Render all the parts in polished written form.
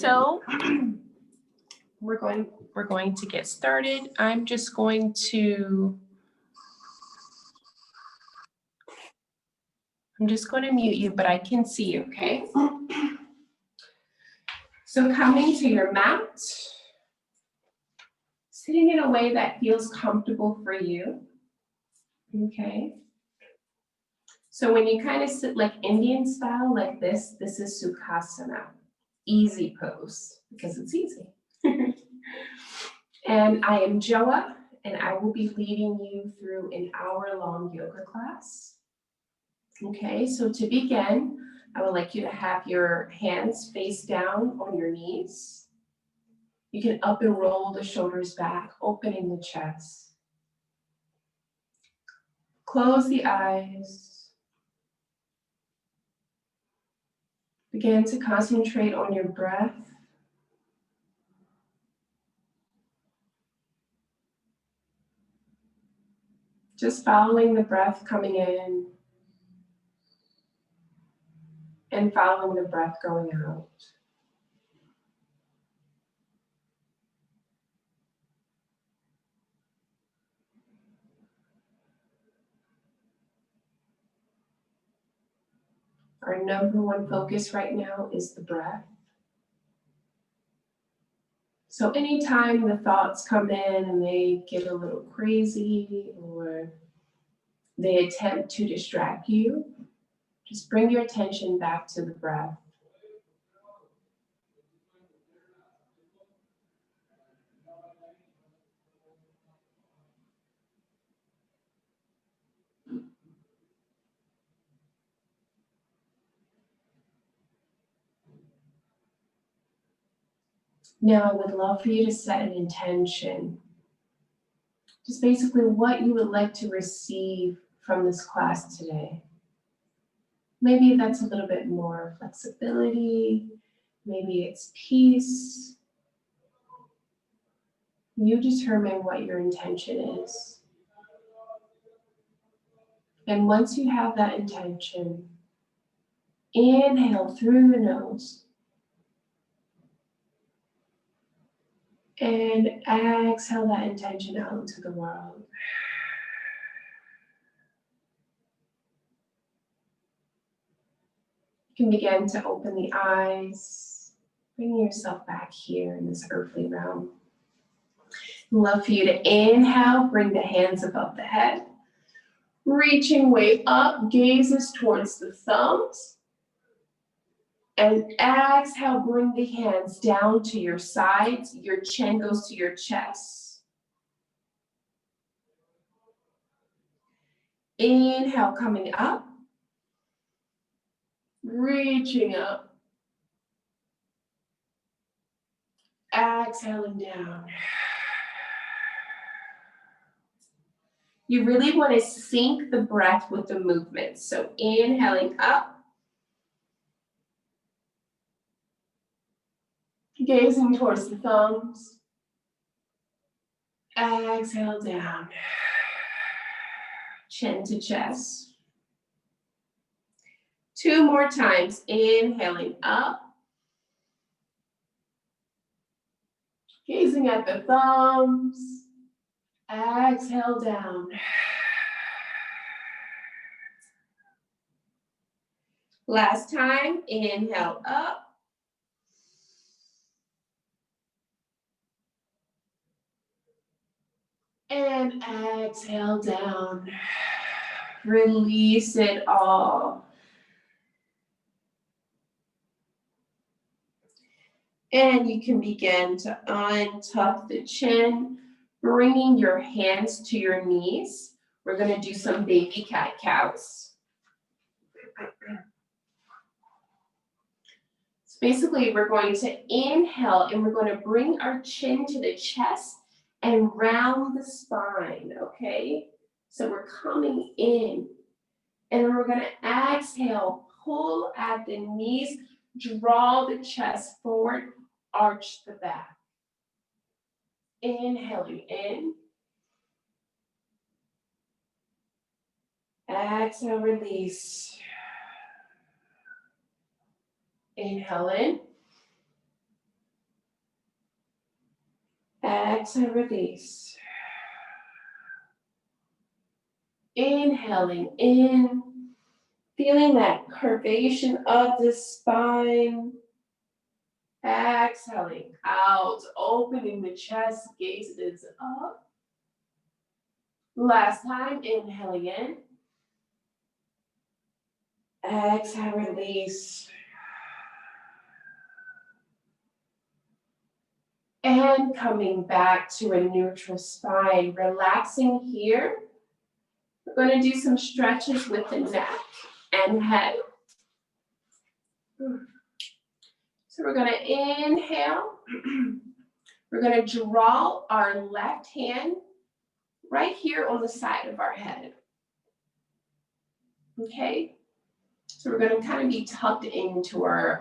So we're going to get started. I'm just going to mute you, but I can see you, okay? So coming to your mat, sitting in a way that feels comfortable for you, okay? So when you kind of sit like Indian style like this is Sukhasana, easy pose, because it's easy. And I am Joa, and I will be leading you through an hour-long yoga class. Okay, so to begin, I would like you to have your hands face down on your knees. You can up and roll the shoulders back, opening the chest. Close the eyes. Begin to concentrate on your breath. Just following the breath coming in and following the breath going out. Our number one focus right now is the breath. So anytime the thoughts come in and they get a little crazy or they attempt to distract you, just bring your attention back to the breath. Now I would love for you to set an intention. Just basically what you would like to receive from this class today. Maybe that's a little bit more flexibility. Maybe it's peace. You determine what your intention is. And once you have that intention, inhale through the nose. And exhale that intention out into the world. You can begin to open the eyes, bringing yourself back here in this earthly realm. I'd love for you to inhale, bring the hands above the head. Reaching way up, gazes towards the thumbs. And exhale, bring the hands down to your sides. Your chin goes to your chest. Inhale, coming up. Reaching up. Exhaling down. You really want to sync the breath with the movement. So inhaling up. Gazing towards the thumbs. Exhale down. Chin to chest. 2 more times. Inhaling up. Gazing at the thumbs. Exhale down. Last time. Inhale up. And exhale down. Release it all. And you can begin to untuck the chin, bringing your hands to your knees. We're going to do some baby cat-cows. So basically, we're going to inhale and we're going to bring our chin to the chest and round the spine, okay? So we're coming in and then we're going to exhale, pull at the knees, draw the chest forward, arch the back. Inhaling in. Exhale, release. Inhale in. Exhale, release. Inhaling in, feeling that curvation of the spine. Exhaling out, opening the chest, gaze is up. Last time, inhaling in. Exhale, release. And coming back to a neutral spine, relaxing here. We're going to do some stretches with the neck and head. So we're going to inhale. We're going to draw our left hand right here on the side of our head. Okay? So we're going to kind of be tucked into our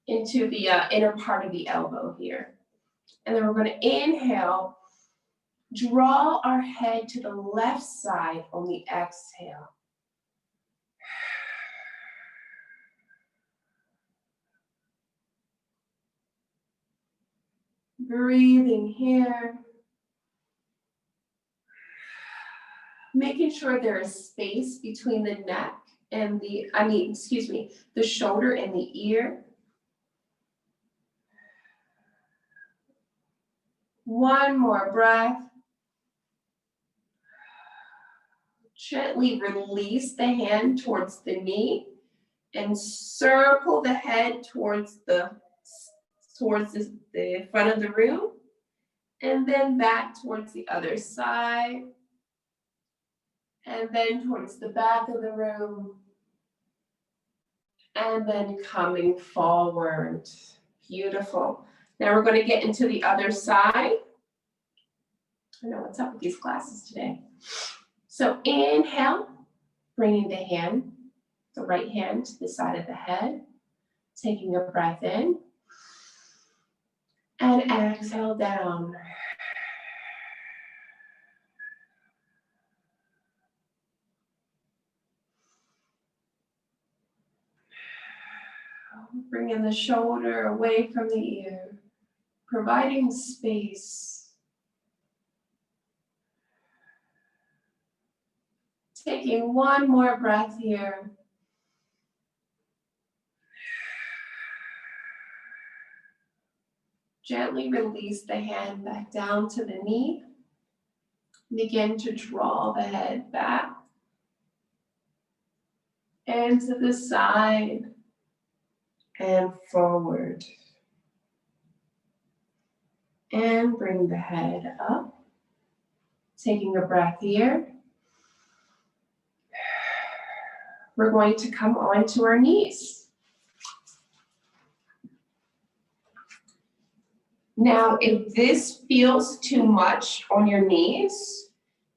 into the inner part of the elbow here. And then we're going to inhale, draw our head to the left side on the exhale. Breathing here. Making sure there is space between the neck and the shoulder and the ear. One more breath. Gently release the hand towards the knee and circle the head towards the front of the room, and then back towards the other side, and then towards the back of the room, and then coming forward. Beautiful. Now we're going to get into the other side. I don't know what's up with these glasses today. So inhale, bringing the right hand to the side of the head, taking a breath in, and exhale down. Bringing the shoulder away from the ear, providing space. Taking one more breath here. Gently release the hand back down to the knee. Begin to draw the head back and to the side and forward. And bring the head up. Taking a breath here. We're going to come onto our knees. Now, if this feels too much on your knees,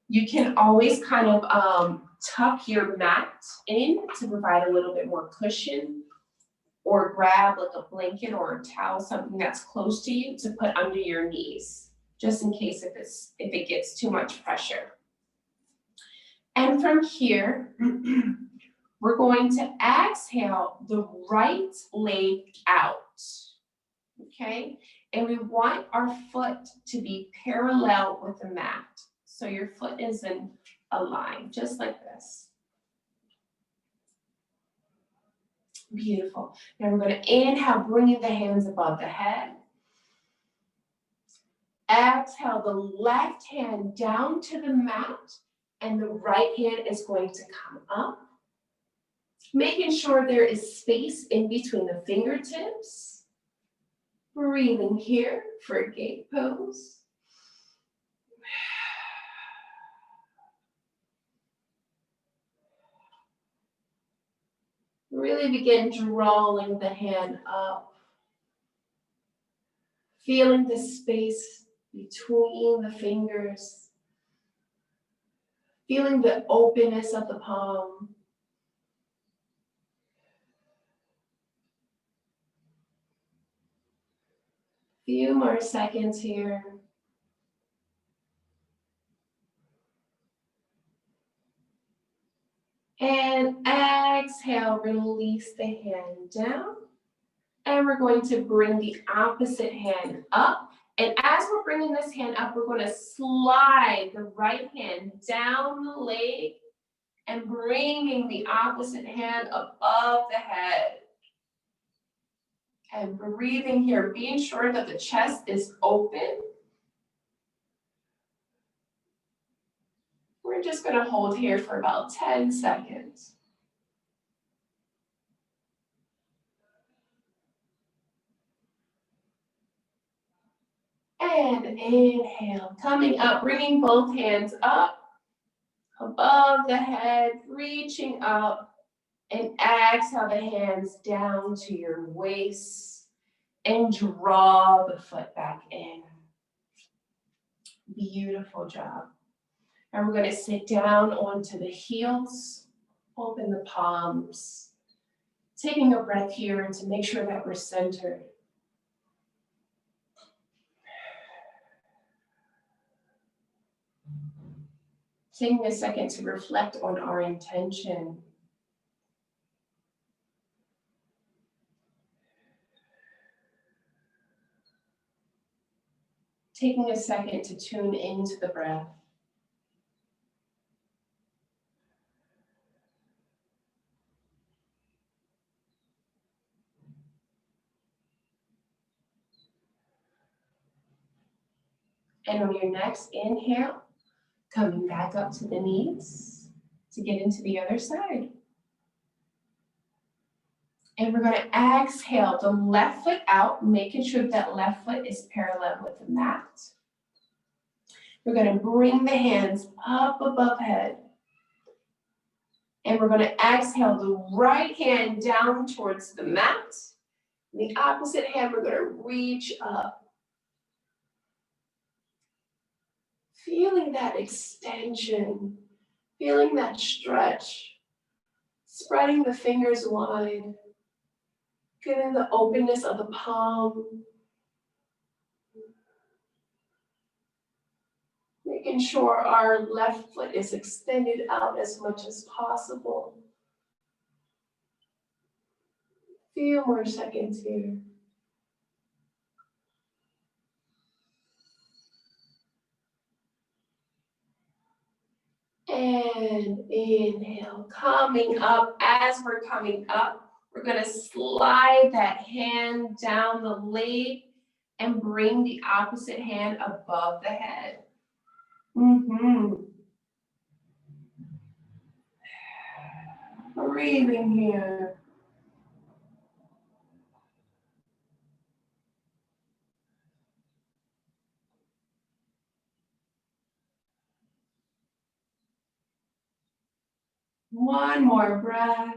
you can always kind of tuck your mat in to provide a little bit more cushion, or grab like a blanket or a towel, something that's close to you, to put under your knees, just in case if it gets too much pressure. And from here, we're going to exhale the right leg out, okay? And we want our foot to be parallel with the mat. So your foot is in a line, just like this. Beautiful. Now we're going to inhale, bringing the hands above the head. Exhale, the left hand down to the mat, and the right hand is going to come up. Making sure there is space in between the fingertips. Breathing here for a gate pose. Really begin drawing the hand up. Feeling the space between the fingers. Feeling the openness of the palm. Few more seconds here. And exhale, release the hand down. And we're going to bring the opposite hand up And as we're bringing this hand up, we're going to slide the right hand down the leg and bringing the opposite hand above the head. And breathing here, being sure that the chest is open. We're just going to hold here for about 10 seconds. And inhale, coming up, bringing both hands up, above the head, reaching up, and exhale the hands down to your waist, and draw the foot back in. Beautiful job. And we're going to sit down onto the heels, open the palms, taking a breath here to make sure that we're centered. Taking a second to reflect on our intention. Taking a second to tune into the breath. And on your next inhale, coming back up to the knees to get into the other side. And we're going to exhale the left foot out, making sure that left foot is parallel with the mat. We're going to bring the hands up above head. And we're going to exhale the right hand down towards the mat. The opposite hand, we're going to reach up. Feeling that extension, feeling that stretch, spreading the fingers wide, getting the openness of the palm, making sure our left foot is extended out as much as possible. Few more seconds here. And inhale, coming up. As we're coming up, we're going to slide that hand down the leg and bring the opposite hand above the head. Breathing here. One more breath.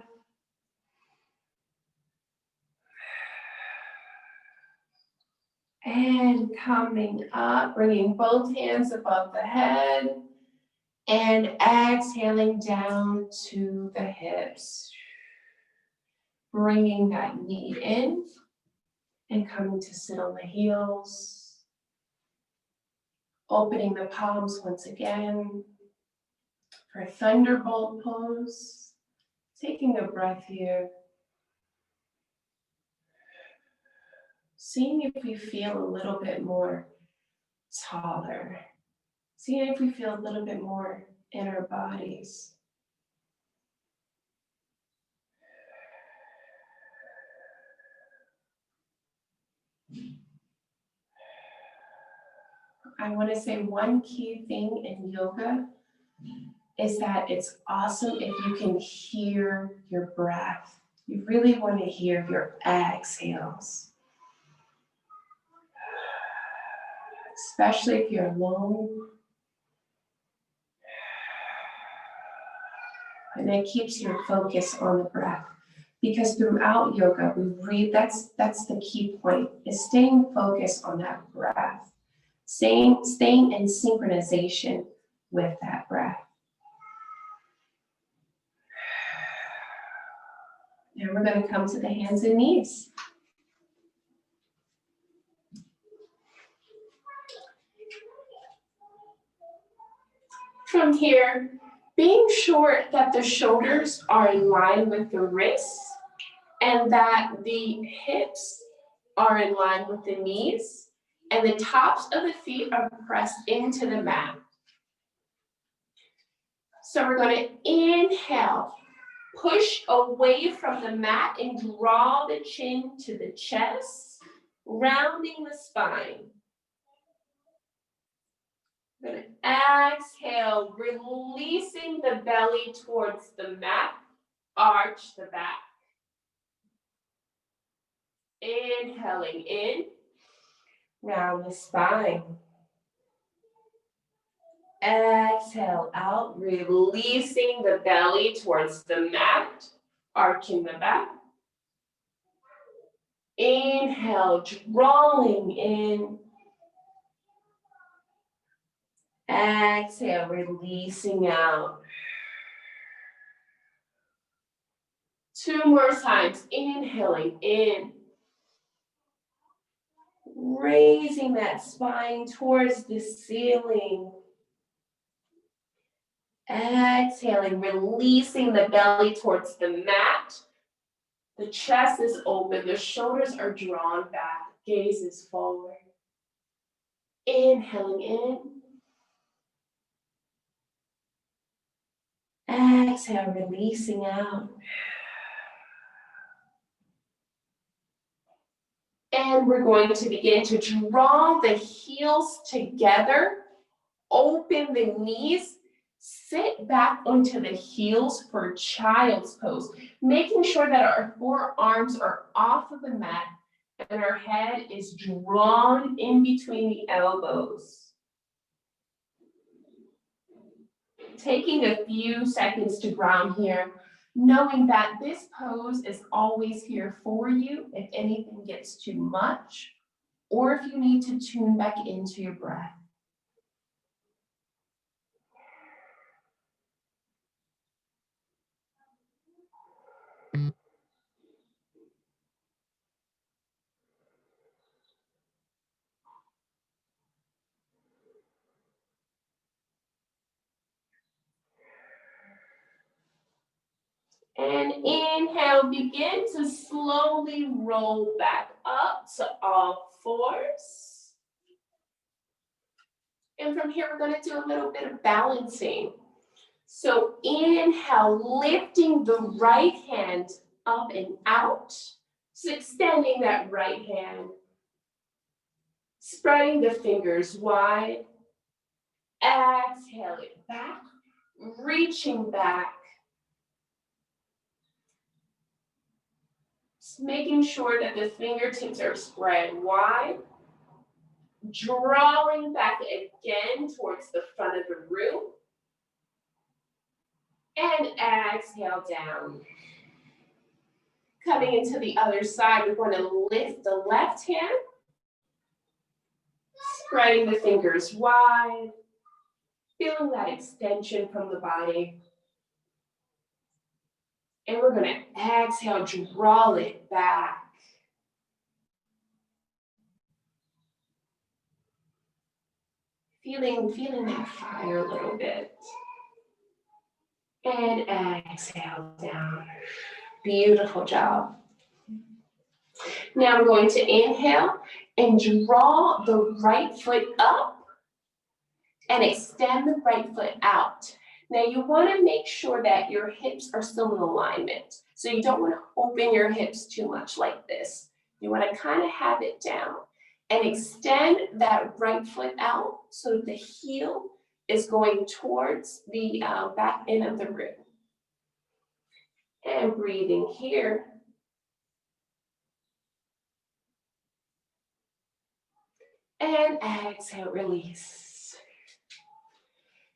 And coming up, bringing both hands above the head and exhaling down to the hips. Bringing that knee in and coming to sit on the heels. Opening the palms once again for thunderbolt pose. Taking a breath here. Seeing if we feel a little bit more taller. Seeing if we feel a little bit more in our bodies. I want to say one key thing in yoga is that it's awesome if you can hear your breath. You really want to hear your exhales. Especially if you're alone. And it keeps your focus on the breath. Because throughout yoga, that's the key point, is staying focused on that breath. Staying in synchronization with that breath. Now we're going to come to the hands and knees. From here, being sure that the shoulders are in line with the wrists and that the hips are in line with the knees. and the tops of the feet are pressed into the mat. So we're going to inhale, push away from the mat and draw the chin to the chest, rounding the spine. We're going to exhale, releasing the belly towards the mat, arch the back. Inhaling in, round the spine. Exhale out, releasing the belly towards the mat, arching the back. Inhale, drawing in. Exhale, releasing out. 2 more times, inhaling in. Raising that spine towards the ceiling. Exhaling, releasing the belly towards the mat. The chest is open, the shoulders are drawn back, gaze is forward. Inhaling in. Exhale, releasing out. And we're going to begin to draw the heels together, open the knees, sit back onto the heels for child's pose, making sure that our forearms are off of the mat and our head is drawn in between the elbows. Taking a few seconds to ground here, knowing that this pose is always here for you if anything gets too much, or if you need to tune back into your breath. And inhale, begin to slowly roll back up to all fours. And from here, we're going to do a little bit of balancing. So inhale, lifting the right hand up and out. So extending that right hand. Spreading the fingers wide. Exhale it back, reaching back. Just making sure that the fingertips are spread wide. Drawing back again towards the front of the room. And exhale down. Coming into the other side, we're going to lift the left hand. Spreading the fingers wide. Feeling that extension from the body. And we're going to exhale, draw it back. Feeling that fire a little bit. And exhale down. Beautiful job. Now we're going to inhale and draw the right foot up and extend the right foot out. Now you want to make sure that your hips are still in alignment. So you don't want to open your hips too much like this. You want to kind of have it down and extend that right foot out so the heel is going towards the back end of the rib. And breathing here. And exhale, release.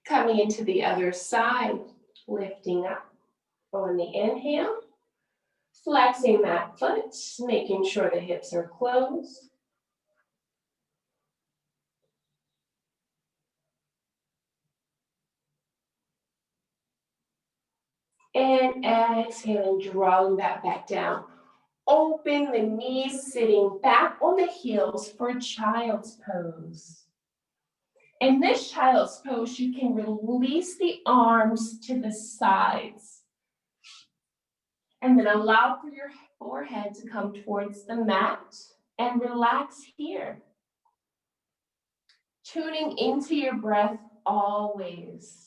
Coming into the other side, lifting up on the inhale. Flexing that foot, making sure the hips are closed. And exhaling, drawing that back down. Open the knees, sitting back on the heels for child's pose. In this child's pose, you can release the arms to the sides. And then allow for your forehead to come towards the mat and relax here. Tuning into your breath always.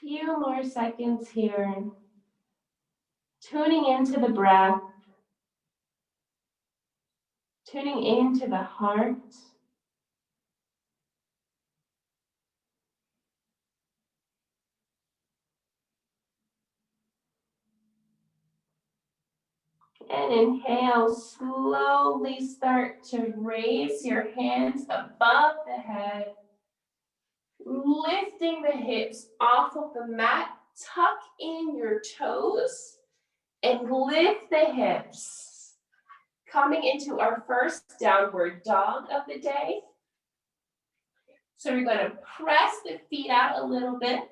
Few more seconds here. Tuning into the breath. Tuning into the heart. And inhale, slowly start to raise your hands above the head. Lifting the hips off of the mat. Tuck in your toes and lift the hips. Coming into our first downward dog of the day. So we're going to press the feet out a little bit.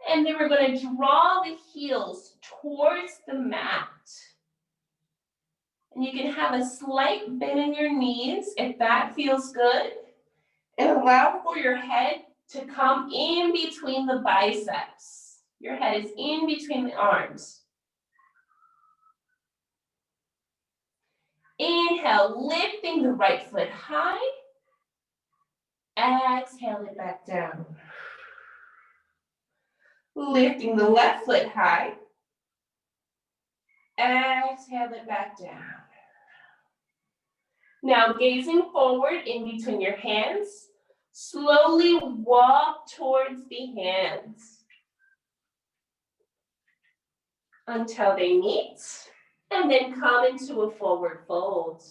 And then we're going to draw the heels towards the mat. And you can have a slight bend in your knees if that feels good. And allow for your head to come in between the biceps. Your head is in between the arms. Inhale, lifting the right foot high. Exhale it back down. Lifting the left foot high. Exhale it back down. Now gazing forward in between your hands. Slowly walk towards the hands until they meet, and then come into a forward fold.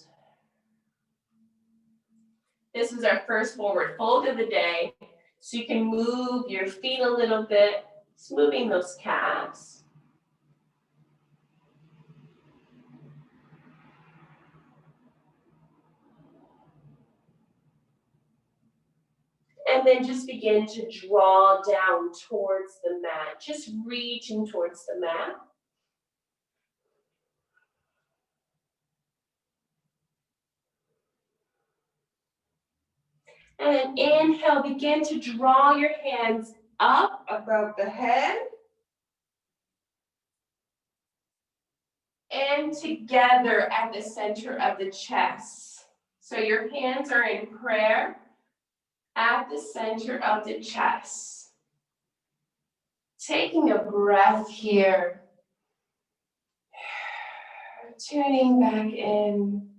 This is our first forward fold of the day, so you can move your feet a little bit, just moving those calves. And then just begin to draw down towards the mat, just reaching towards the mat. And inhale, begin to draw your hands up above the head. And together at the center of the chest. So your hands are in prayer at the center of the chest. Taking a breath here. Tuning back in.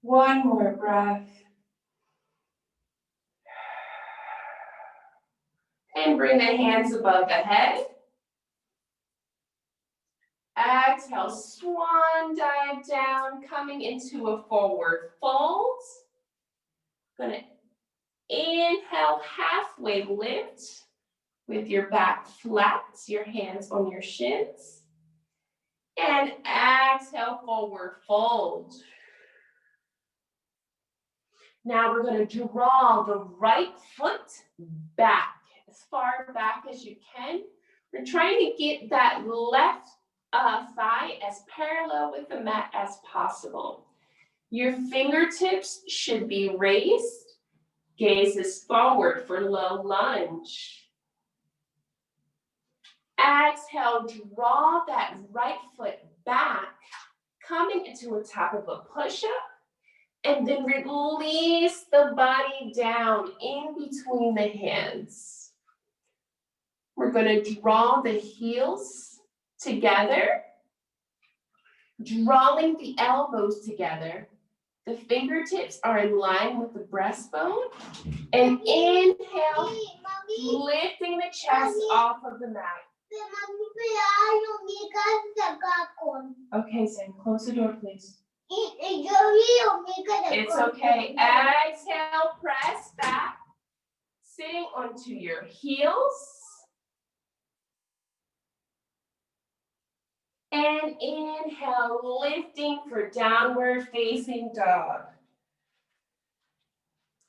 One more breath. And bring the hands above the head. Exhale, swan dive down, coming into a forward fold. Gonna inhale, halfway lift with your back flat, your hands on your shins. And exhale, forward fold. Now we're going to draw the right foot back, as far back as you can. We're trying to get that left thigh as parallel with the mat as possible. Your fingertips should be raised. Gaze is forward for low lunge. Exhale, draw that right foot back, coming into a top of a push-up. And then release the body down in between the hands. We're going to draw the heels together, drawing the elbows together. The fingertips are in line with the breastbone. And inhale, lifting the chest off of the mat. Okay, Sam, close the door, please. It's okay. Exhale, press back. Sitting onto your heels. And inhale, lifting for downward facing dog.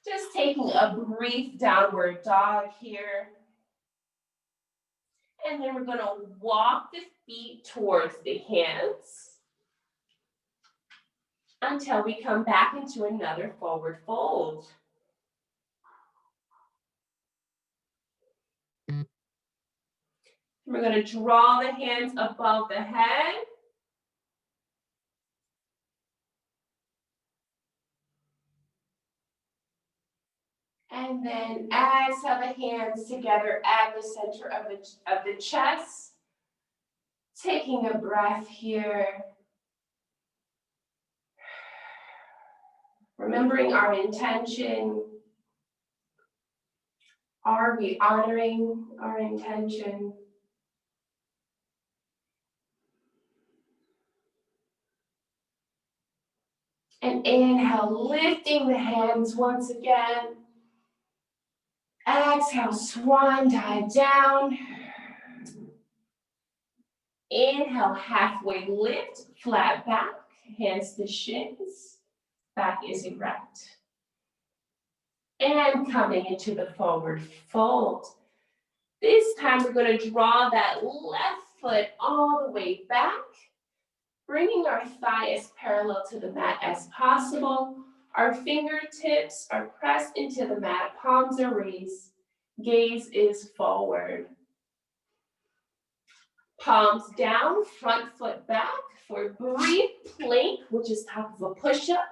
Just taking a brief downward dog here. And then we're going to walk the feet towards the hands until we come back into another forward fold. We're going to draw the hands above the head. And then exhale the hands together at the center of the chest. Taking a breath here. Remembering our intention. Are we honoring our intention? And inhale, lifting the hands once again. Exhale, swan dive down. Inhale, halfway lift, flat back, hands to shins, back is erect. And coming into the forward fold. This time we're going to draw that left foot all the way back, bringing our thigh as parallel to the mat as possible. Our fingertips are pressed into the mat, palms are raised, gaze is forward. Palms down, front foot back for a brief plank, which is top of a push-up.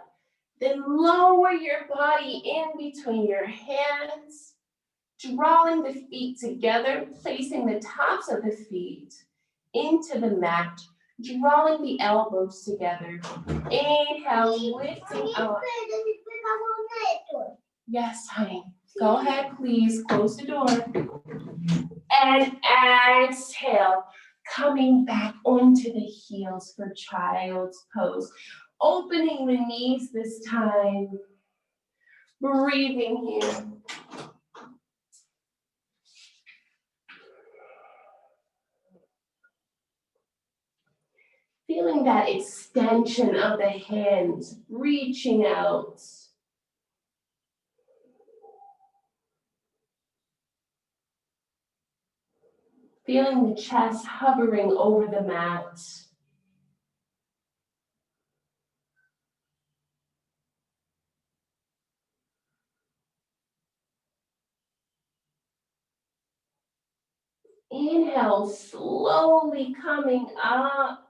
Then lower your body in between your hands, drawing the feet together, placing the tops of the feet into the mat, drawing the elbows together. Inhale, lifting up. Yes, honey. Go ahead, please. Close the door. And exhale, coming back onto the heels for child's pose. Opening the knees this time. Breathing here. Feeling that extension of the hands, reaching out. Feeling the chest hovering over the mat. Inhale, slowly coming up.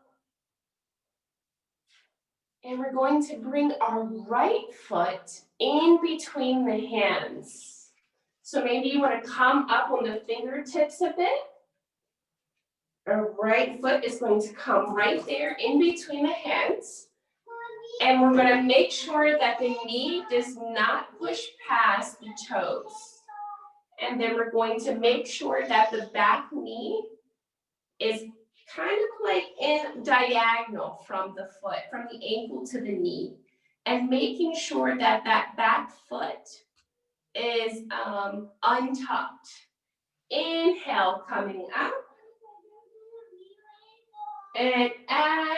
And we're going to bring our right foot in between the hands. So maybe you want to come up on the fingertips a bit. Our right foot is going to come right there in between the hands. And we're going to make sure that the knee does not push past the toes. And then we're going to make sure that the back knee is kind of like in diagonal from the foot, from the ankle to the knee. And making sure that that back foot is untucked. Inhale, coming up. And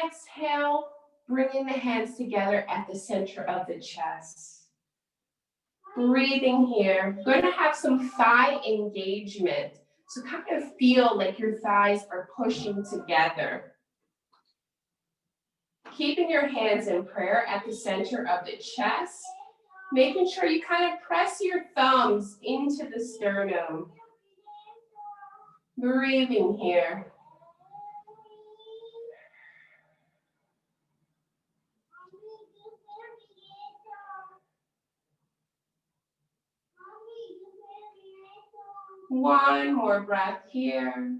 exhale, bringing the hands together at the center of the chest. Breathing here. Going to have some thigh engagement. So kind of feel like your thighs are pushing together. Keeping your hands in prayer at the center of the chest. Making sure you kind of press your thumbs into the sternum. Breathing here. One more breath here.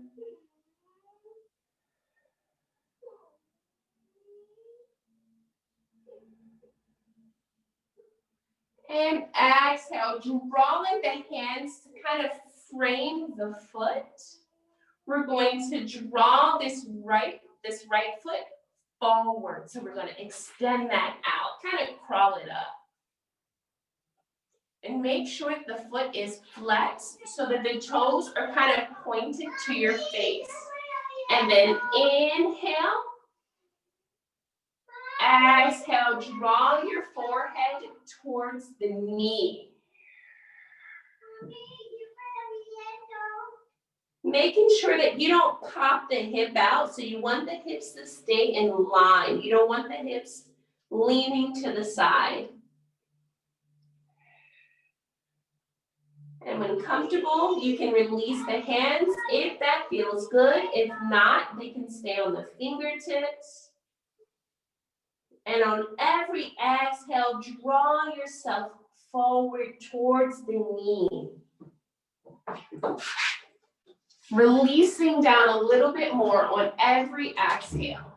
And exhale, drawing the hands to kind of frame the foot. We're going to draw this right foot forward. So we're going to extend that out, kind of crawl it up. And make sure the foot is flexed so that the toes are kind of pointed to your face. And then inhale. Exhale, draw your forehead towards the knee. Making sure that you don't pop the hip out, so you want the hips to stay in line. You don't want the hips leaning to the side. And when comfortable, you can release the hands if that feels good. If not, they can stay on the fingertips. And on every exhale, draw yourself forward towards the knee. Releasing down a little bit more on every exhale.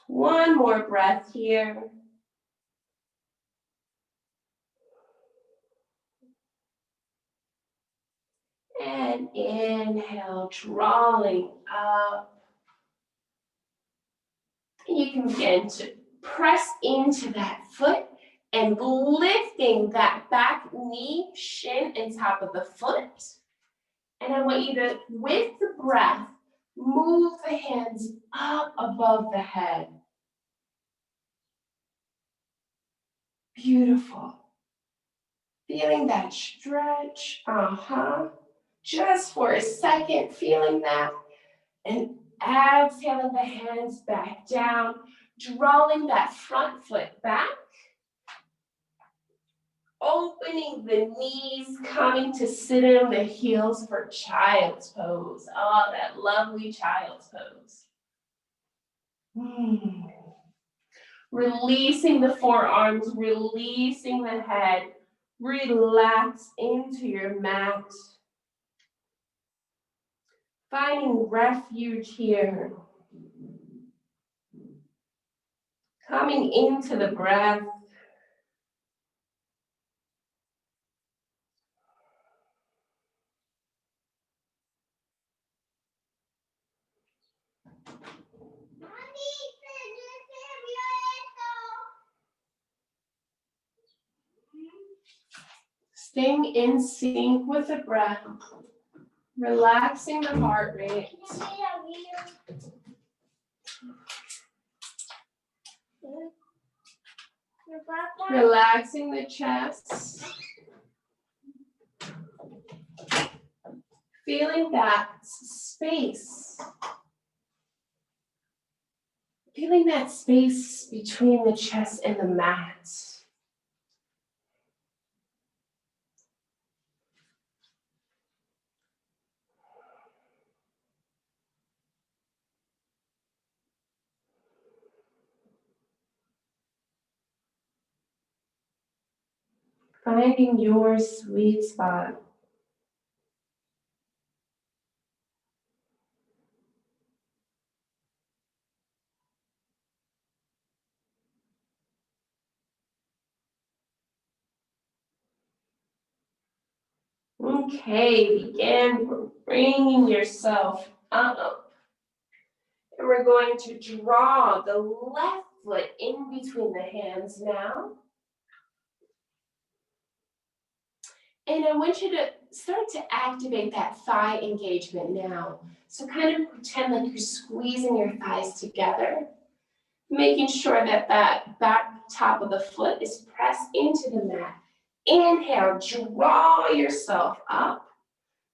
One more breath here. And inhale, drawing up. You can begin to press into that foot and lifting that back knee, shin, and top of the foot. And I want you to, with the breath, move the hands up above the head. Beautiful. Feeling that stretch. Just for a second, feeling that. And exhaling the hands back down, drawing that front foot back. Opening the knees, coming to sit on the heels for child's pose. Oh, that lovely child's pose. Releasing the forearms, releasing the head. Relax into your mat. Finding refuge here. Coming into the breath. Staying in sync with the breath. Relaxing the heart rate. Relaxing the chest. Feeling that space. Feeling that space between the chest and the mat. Finding your sweet spot. Okay, begin bringing yourself up. And we're going to draw the left foot in between the hands now. And I want you to start to activate that thigh engagement now. So kind of pretend like you're squeezing your thighs together, making sure that that back top of the foot is pressed into the mat. Inhale, draw yourself up,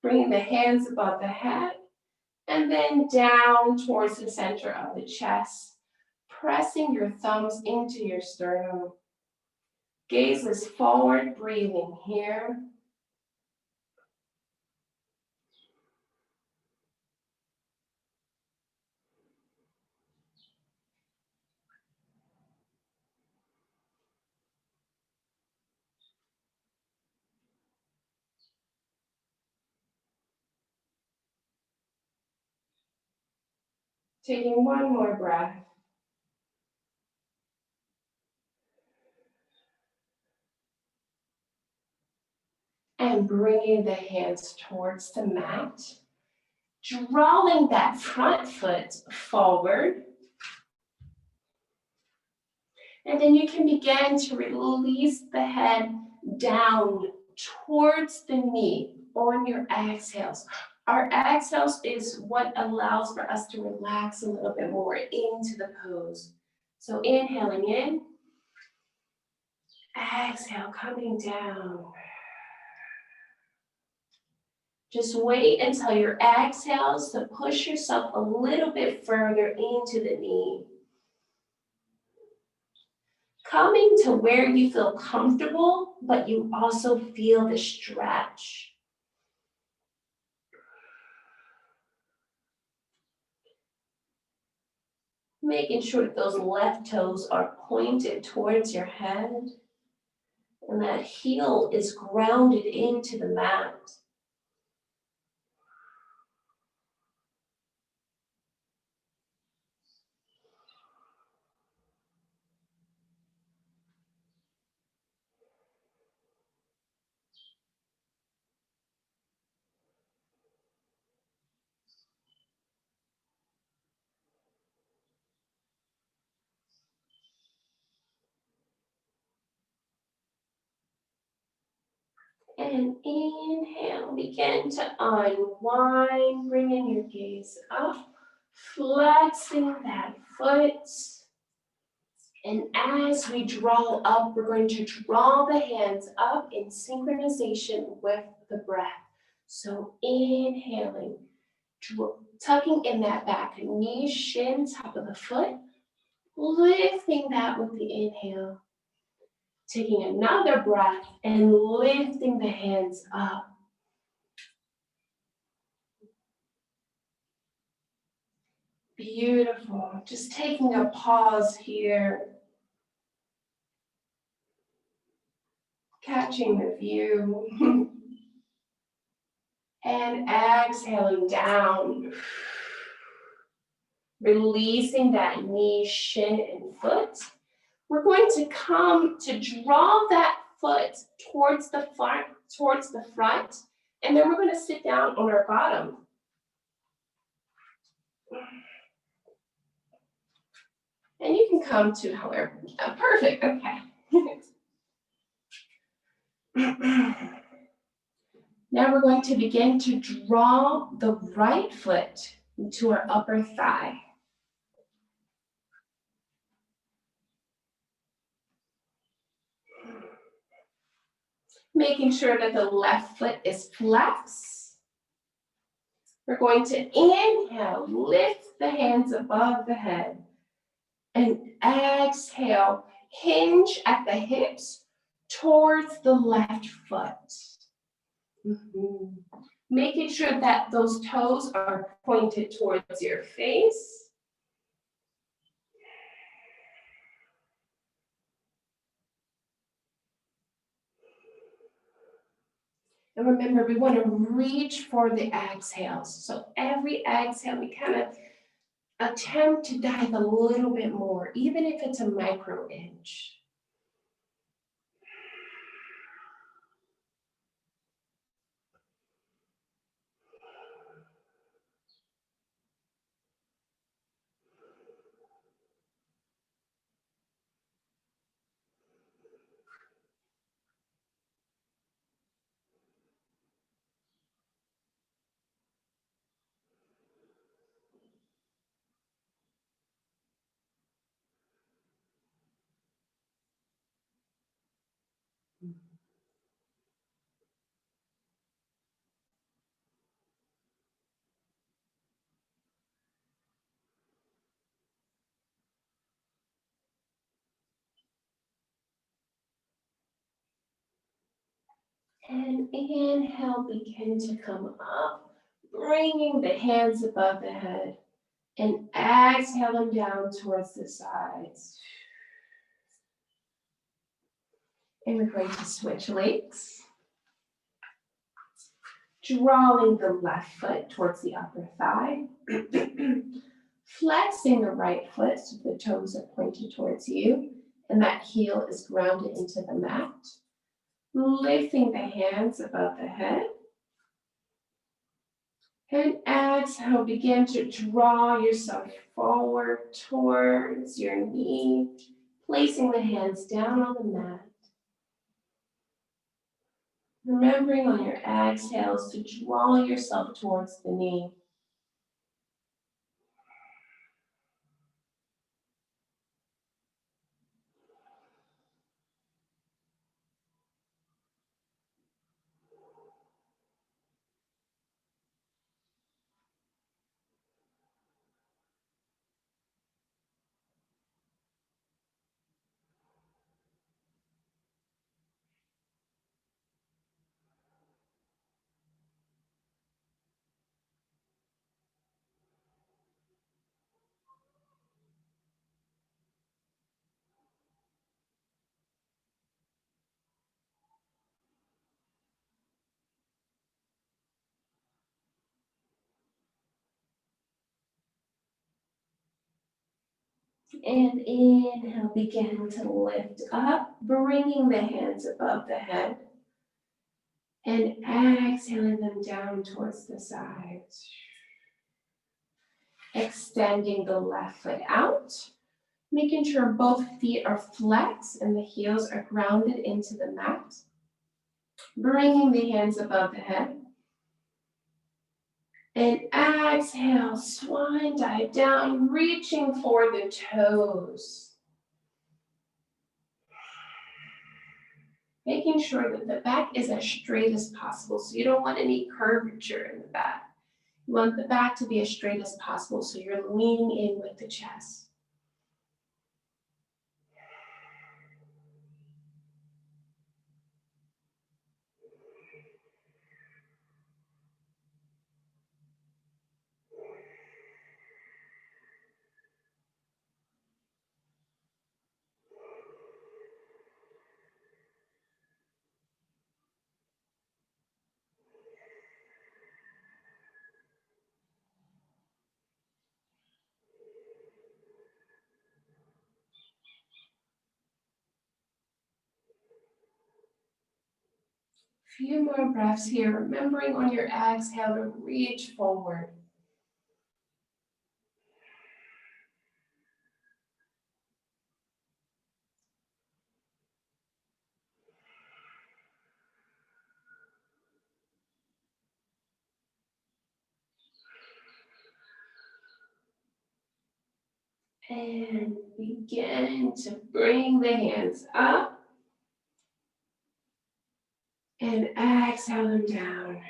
bringing the hands above the head, and then down towards the center of the chest, pressing your thumbs into your sternum. Gaze is forward, breathing here. Taking one more breath. And bringing the hands towards the mat. Drawing that front foot forward. And then you can begin to release the head down towards the knee on your exhales. Our exhales is what allows for us to relax a little bit more into the pose. So inhaling in, exhale, coming down. Just wait until your exhales to push yourself a little bit further into the knee. Coming to where you feel comfortable, but you also feel the stretch. Making sure that those left toes are pointed towards your head and that heel is grounded into the mat. And inhale, begin to unwind, bringing your gaze up, flexing that foot. And as we draw up, we're going to draw the hands up in synchronization with the breath. So inhaling, tucking in that back knee, shin, top of the foot, lifting that with the inhale. Taking another breath and lifting the hands up. Beautiful. Just taking a pause here. Catching the view. And exhaling down. Releasing that knee, shin, and foot. We're going to come to draw that foot towards the front, and then we're going to sit down on our bottom. And you can come to however, perfect, okay. Now we're going to begin to draw the right foot into our upper thigh. Making sure that the left foot is flexed. We're going to inhale, lift the hands above the head. And exhale, hinge at the hips towards the left foot. Making sure that those toes are pointed towards your face. And remember, we want to reach for the exhales. So every exhale, we kind of attempt to dive a little bit more, even if it's a micro inch. And inhale, begin to come up, bringing the hands above the head. And exhale them down towards the sides. And we're going to switch legs. Drawing the left foot towards the upper thigh. Flexing the right foot so the toes are pointed towards you and that heel is grounded into the mat. Lifting the hands above the head. And exhale, begin to draw yourself forward towards your knee, placing the hands down on the mat. Remembering on your exhales to draw yourself towards the knee. And inhale, begin to lift up, bringing the hands above the head. And exhaling them down towards the sides. Extending the left foot out, making sure both feet are flexed and the heels are grounded into the mat. Bringing the hands above the head. And exhale, swan dive down, reaching for the toes. Making sure that the back is as straight as possible, so you don't want any curvature in the back. You want the back to be as straight as possible, so you're leaning in with the chest. Few more breaths here, remembering on your exhale to reach forward. And begin to bring the hands up. And exhale them down.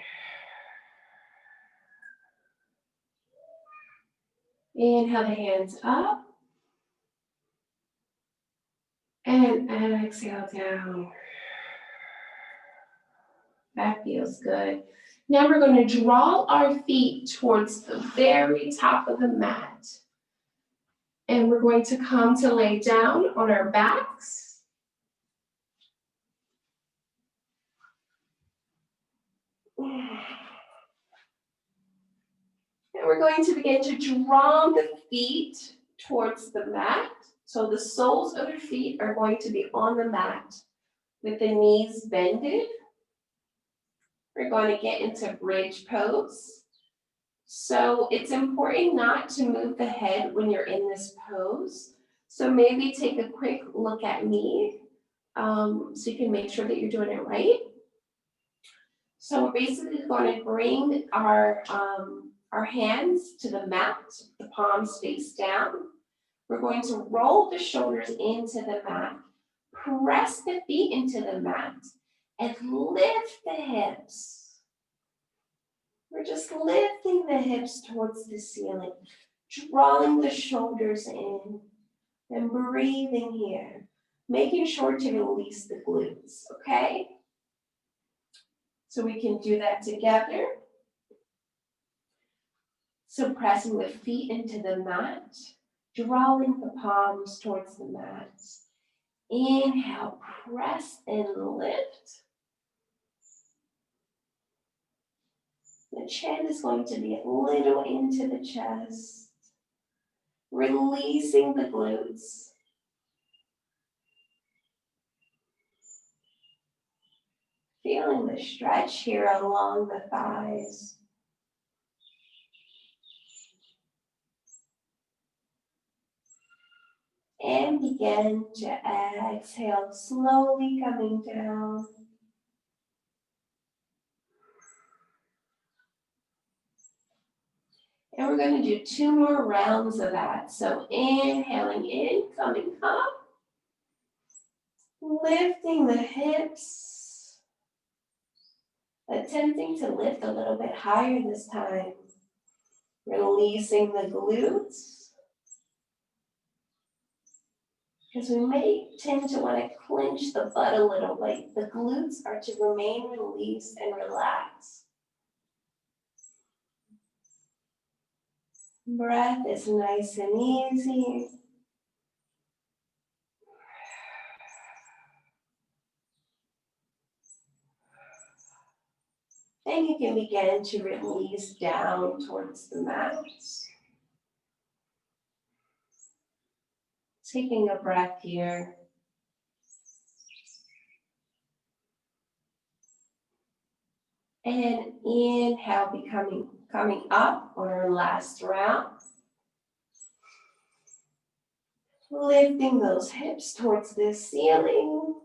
Inhale the hands up. And exhale down. That feels good. Now we're going to draw our feet towards the very top of the mat. And we're going to come to lay down on our backs. And we're going to begin to draw the feet towards the mat. So the soles of your feet are going to be on the mat with the knees bended. We're going to get into bridge pose. So it's important not to move the head when you're in this pose. So maybe take a quick look at me so you can make sure that you're doing it right. So we're basically going to bring our hands to the mat, the palms face down. We're going to roll the shoulders into the mat, press the feet into the mat, and lift the hips. We're just lifting the hips towards the ceiling, drawing the shoulders in, and breathing here, making sure to release the glutes, okay? So we can do that together. So pressing the feet into the mat, drawing the palms towards the mat. Inhale, press and lift. The chin is going to be a little into the chest. Releasing the glutes. Feeling the stretch here along the thighs. And begin to exhale, slowly coming down. And we're going to do 2 more rounds of that. So inhaling in, coming up. Lifting the hips. Attempting to lift a little bit higher this time. Releasing the glutes. Because we may tend to want to clench the butt a little bit. The glutes are to remain released and relaxed. Breath is nice and easy. And you can begin to release down towards the mat. Taking a breath here. And inhale, coming up on our last round. Lifting those hips towards the ceiling.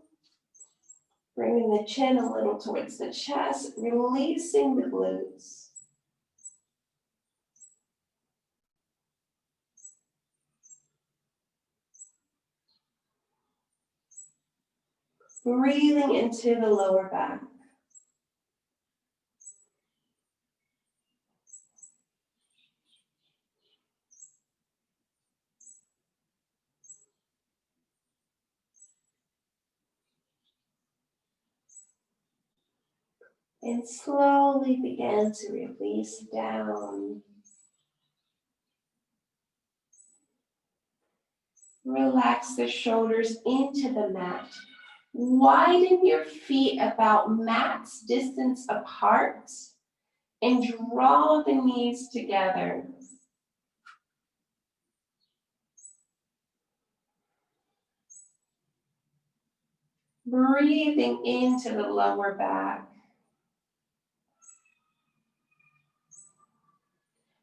Bringing the chin a little towards the chest, releasing the glutes. Breathing into the lower back. And slowly begin to release down. Relax the shoulders into the mat. Widen your feet about mat's distance apart and draw the knees together. Breathing into the lower back.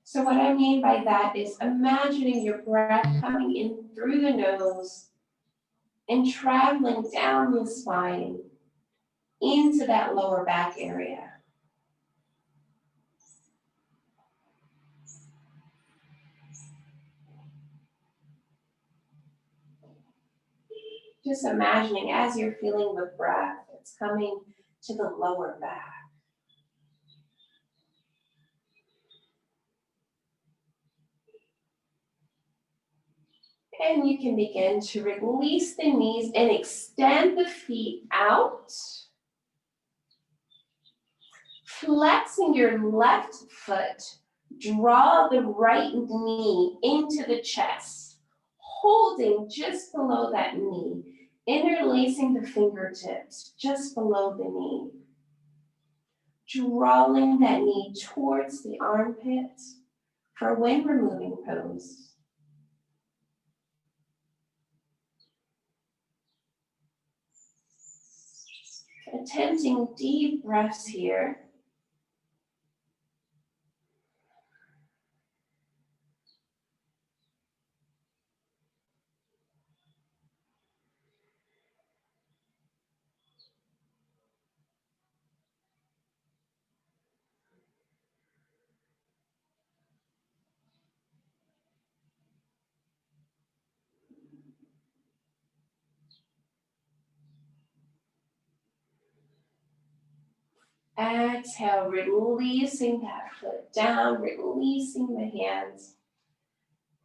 So what I mean by that is imagining your breath coming in through the nose and traveling down the spine into that lower back area. Just imagining as you're feeling the breath, it's coming to the lower back. And you can begin to release the knees and extend the feet out. Flexing your left foot, draw the right knee into the chest, holding just below that knee, interlacing the fingertips just below the knee. Drawing that knee towards the armpit for when removing pose. Attempting deep breaths here. Exhale, releasing that foot down, releasing the hands.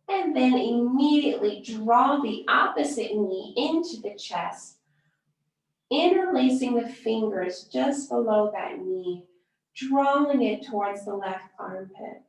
And then immediately draw the opposite knee into the chest, interlacing the fingers just below that knee, drawing it towards the left armpit.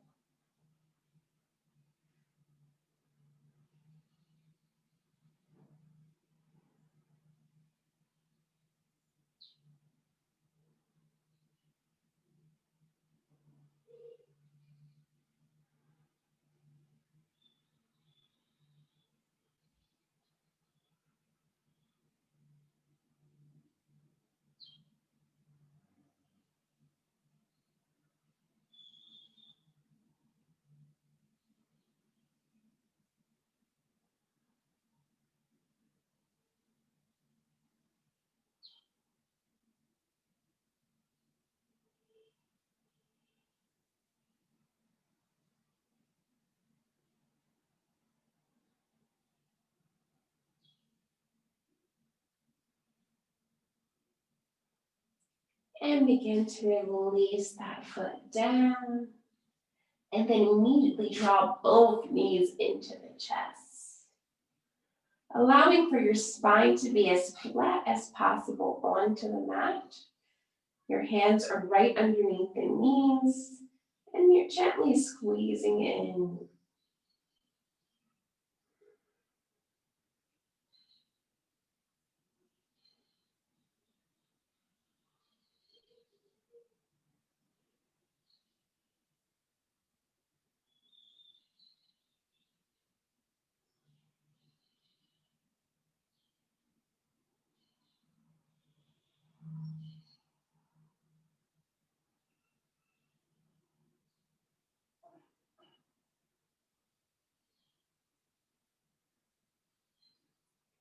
And begin to release that foot down. And then immediately draw both knees into the chest. Allowing for your spine to be as flat as possible onto the mat. Your hands are right underneath the knees, and you're gently squeezing in.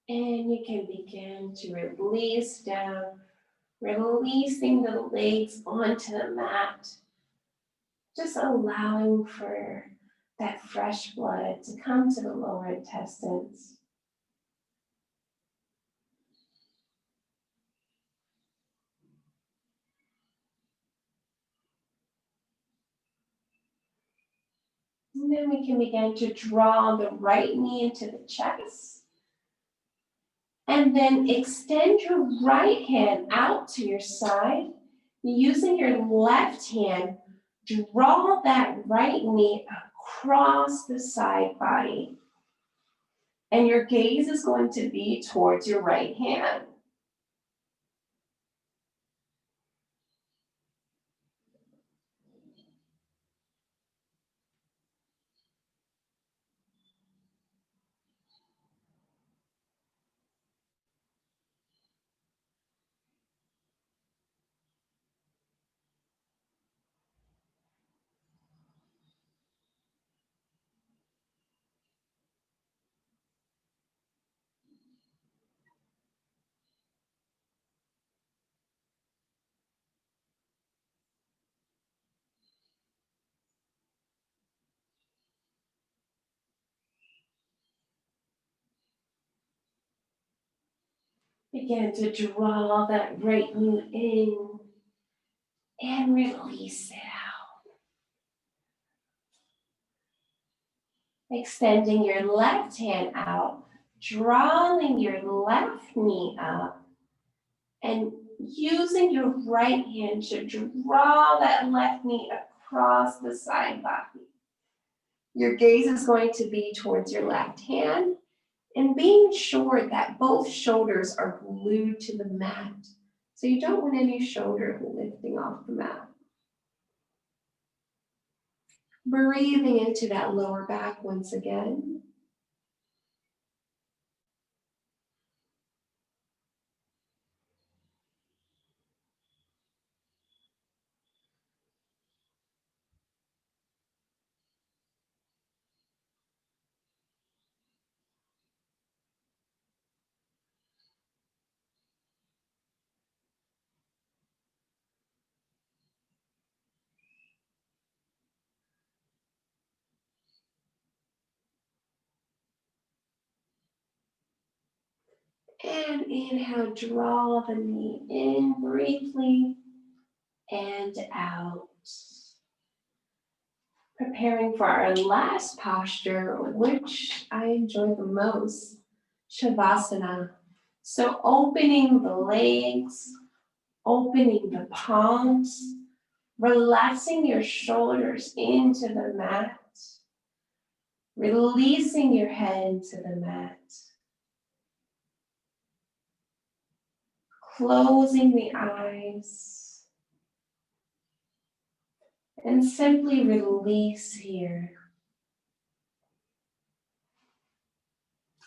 And you can begin to release down, releasing the legs onto the mat. Just allowing for that fresh blood to come to the lower intestines. And then we can begin to draw the right knee into the chest. And then extend your right hand out to your side. Using your left hand, draw that right knee across the side body. And your gaze is going to be towards your right hand. Begin to draw that right knee in and release it out. Extending your left hand out, drawing your left knee up, and using your right hand to draw that left knee across the side body. Your gaze is going to be towards your left hand and being sure that both shoulders are glued to the mat. So you don't want any shoulder lifting off the mat. Breathing into that lower back once again. And inhale, draw the knee in briefly and out. Preparing for our last posture, which I enjoy the most, Shavasana. So opening the legs, opening the palms, relaxing your shoulders into the mat, releasing your head to the mat, closing the eyes, and simply release here.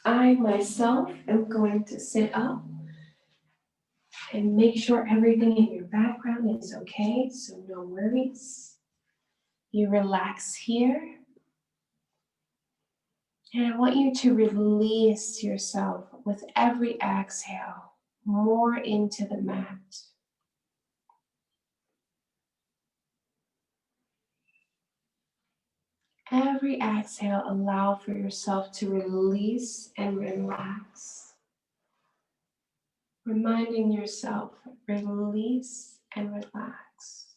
I myself am going to sit up and make sure everything in your background is okay, so no worries. You relax here. And I want you to release yourself with every exhale more into the mat. Every exhale, allow for yourself to release and relax. Reminding yourself, release and relax.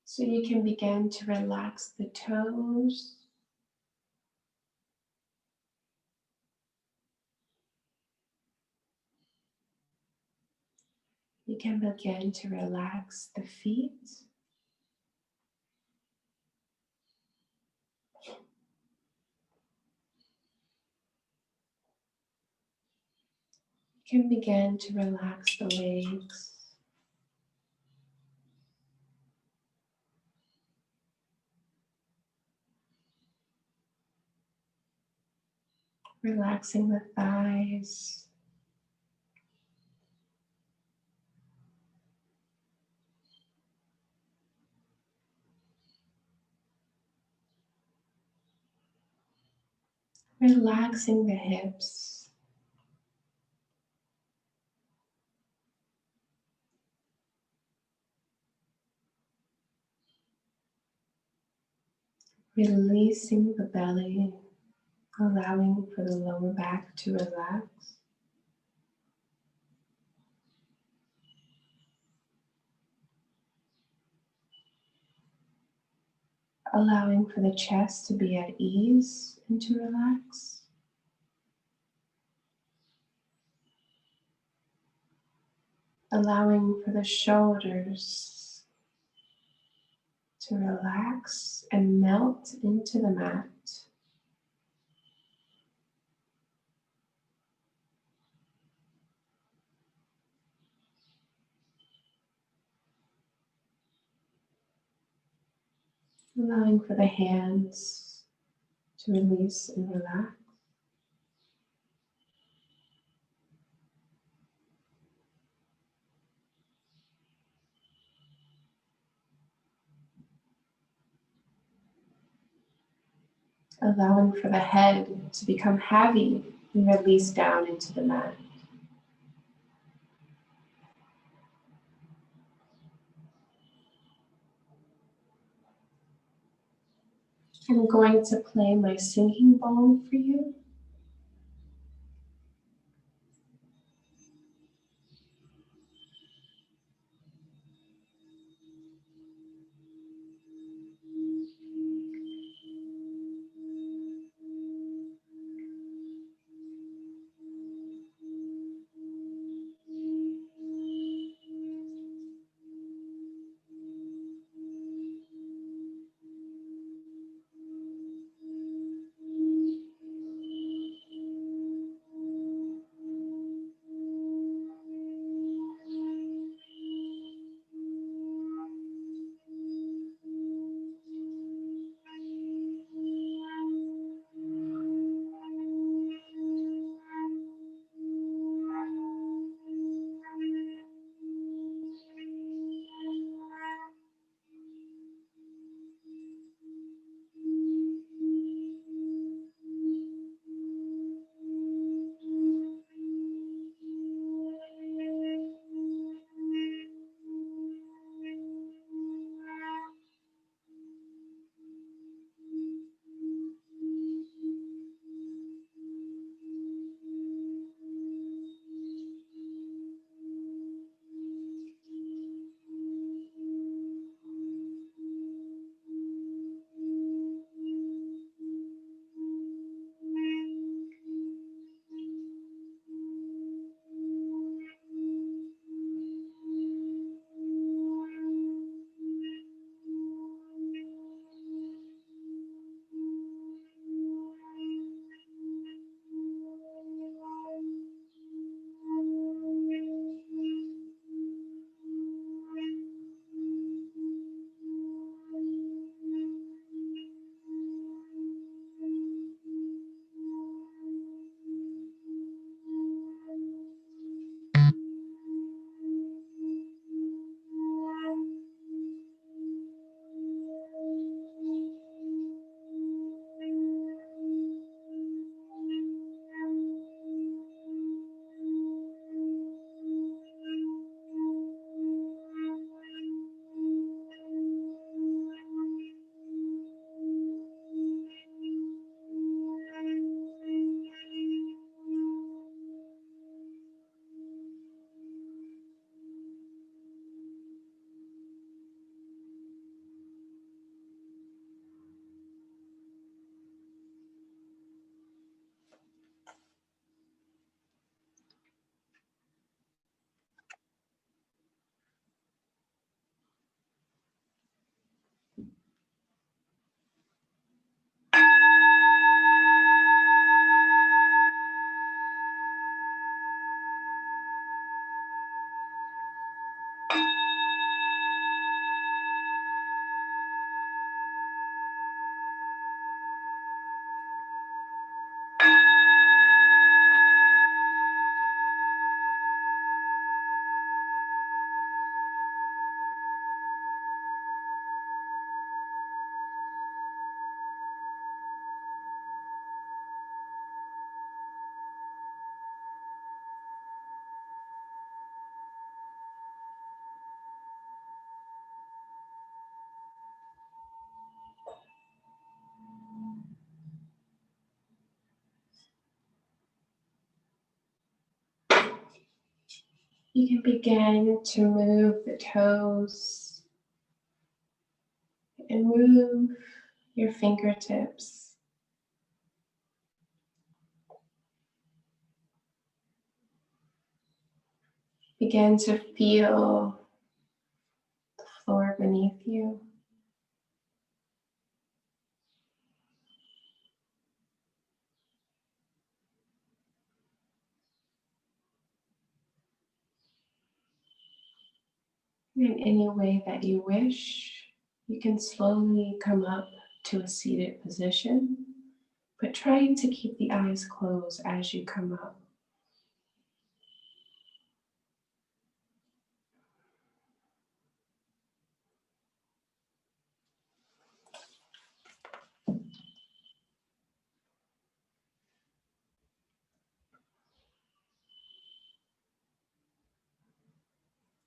So you can begin to relax the toes. You can begin to relax the feet. You can begin to relax the legs. Relaxing the thighs. Relaxing the hips. Releasing the belly, allowing for the lower back to relax. Allowing for the chest to be at ease and to relax. Allowing for the shoulders to relax and melt into the mat. Allowing for the hands to release and relax. Allowing for the head to become heavy and release down into the mat. I'm going to play my singing bowl for you. You can begin to move the toes and move your fingertips. Begin to feel the floor beneath you. In any way that you wish, you can slowly come up to a seated position, but trying to keep the eyes closed as you come up.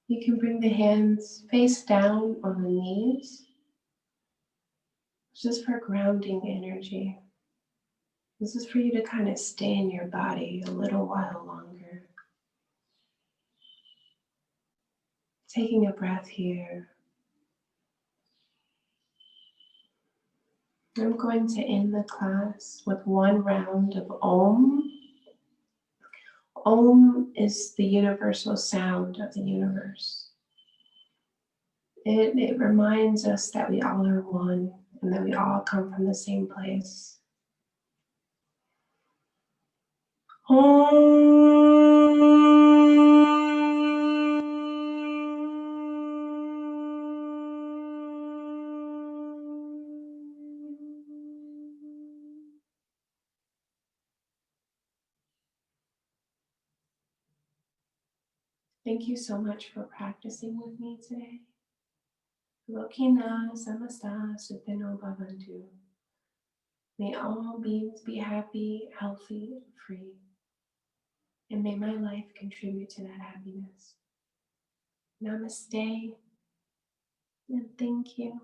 You can bring the hands face down on the knees. This is for grounding energy. This is for you to kind of stay in your body a little while longer. Taking a breath here. I'm going to end the class with one round of Om. Om is the universal sound of the universe. It reminds us that we all are one and that we all come from the same place. Thank you so much for practicing with me today. Lokina samasta supino bhavantu. May all beings be happy, healthy, and free. And may my life contribute to that happiness. Namaste, and thank you.